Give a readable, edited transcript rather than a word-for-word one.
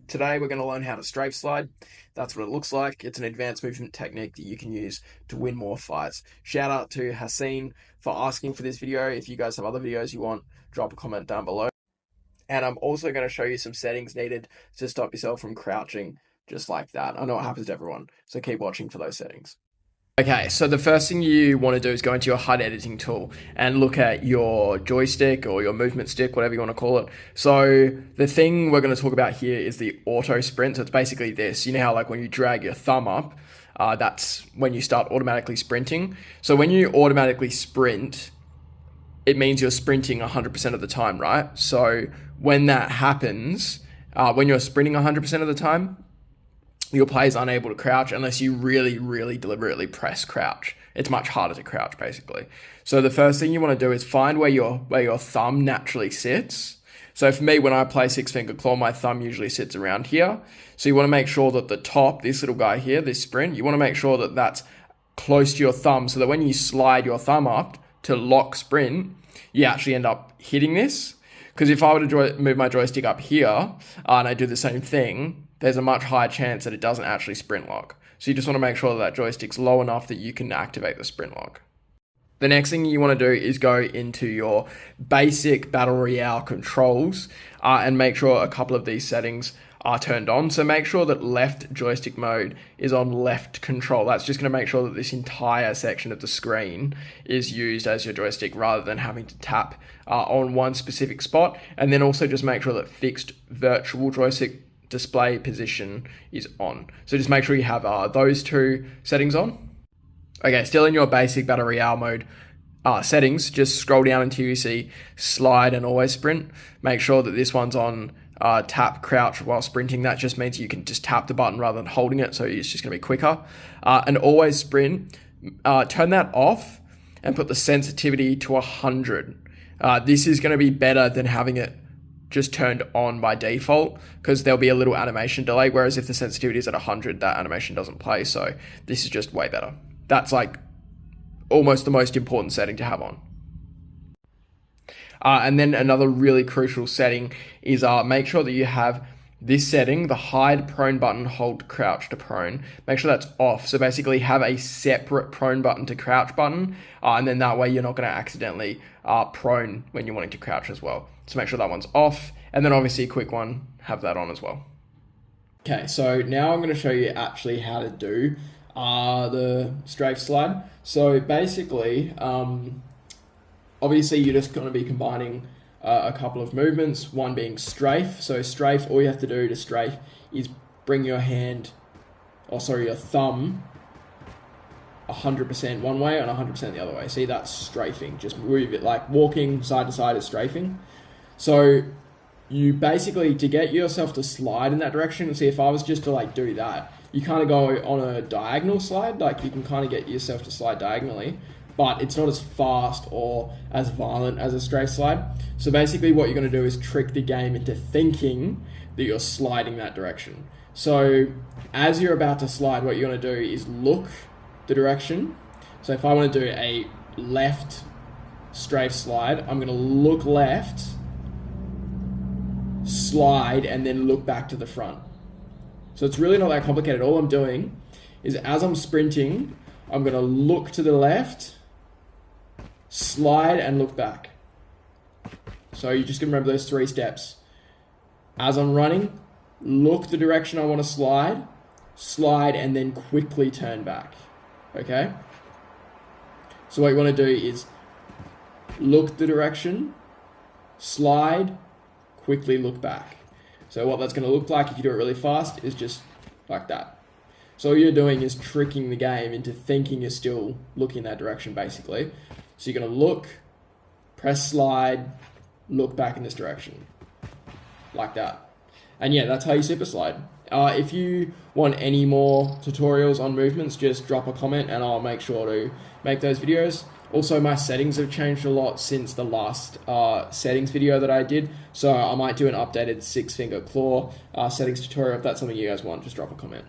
Today we're going to learn how to strafe slide. That's what it looks like. It's an advanced movement technique that you can use to win more fights. Shout out to Haseen for asking for this video. If you guys have other videos you want, drop a comment down below. And I'm also going to show you some settings needed to stop yourself from crouching just like that. I know it happens to everyone, so keep watching for those settings. Okay, so the first thing you want to do is go into your HUD editing tool and look at your joystick or your movement stick, whatever you want to call it. So the thing we're going to talk about here is the auto sprint. So it's basically this. You know how like when you drag your thumb up, that's when you start automatically sprinting. So when you automatically sprint, it means you're sprinting 100% of the time, right? So when that happens, when you're sprinting 100% of the time, your player is unable to crouch unless you really deliberately press crouch. It's much harder to crouch, basically. So the first thing you want to do is find where your thumb naturally sits. So for me, when I play six finger claw, my thumb usually sits around here. So you want to make sure that the top, this little guy here, this sprint, you want to make sure that that's close to your thumb so that when you slide your thumb up to lock sprint, you actually end up hitting this. Because if I were to move my joystick up here and I do the same thing, there's a much higher chance that it doesn't actually sprint lock. So you just want to make sure that joystick's low enough that you can activate the sprint lock. The next thing you want to do is go into your basic Battle Royale controls and make sure a couple of these settings are turned on. So make sure that left joystick mode is on left control. That's just going to make sure that this entire section of the screen is used as your joystick rather than having to tap on one specific spot. And then also just make sure that fixed virtual joystick display position is on. So just make sure you have those two settings on. Okay, still in your basic Battle Royale mode settings, just scroll down until you see slide and always sprint. Make sure that this one's on tap crouch while sprinting. That just means you can just tap the button rather than holding it, so it's just going to be quicker. And always sprint, turn that off and put the sensitivity to 100. This is going to be better than having it just turned on by default because there'll be a little animation delay, whereas if the sensitivity is at 100, that animation doesn't play. So this is just way better. That's like almost the most important setting to have on. And then another really crucial setting is make sure that you have this setting, the hide prone button, hold crouch to prone. Make sure that's off. So basically have a separate prone button to crouch button. And then that way you're not going to accidentally prone when you're wanting to crouch as well. So make sure that one's off. And then obviously a quick one, have that on as well. Okay, so now I'm going to show you actually how to do the strafe slide. So basically, obviously you're just going to be combining a couple of movements, one being strafe. So strafe, all you have to do to strafe is bring your your thumb 100% one way and 100% the other way. See, that's strafing. Just move it like walking side to side is strafing. So you basically, to get yourself to slide in that direction, see if I was just to like do that, you kind of go on a diagonal slide, like you can kind of get yourself to slide diagonally, but it's not as fast or as violent as a strafe slide. So basically what you're going to do is trick the game into thinking that you're sliding that direction. So as you're about to slide, what you're going to do is look the direction. So if I want to do a left strafe slide, I'm going to look left, slide, and then look back to the front. So it's really not that complicated. All I'm doing is as I'm sprinting, I'm going to look to the left, slide, and look back. So you just can remember those 3 steps. As I'm running, look the direction I want to slide, slide, and then quickly turn back. Okay? So what you want to do is look the direction, slide, quickly look back. So what that's going to look like if you do it really fast is just like that. So all you're doing is tricking the game into thinking you're still looking that direction, basically. So you're going to look, press slide, look back in this direction, like that. And yeah, that's how you super slide. If you want any more tutorials on movements, just drop a comment and I'll make sure to make those videos. Also, my settings have changed a lot since the last settings video that I did. So I might do an updated 6-finger claw settings tutorial. If that's something you guys want, just drop a comment.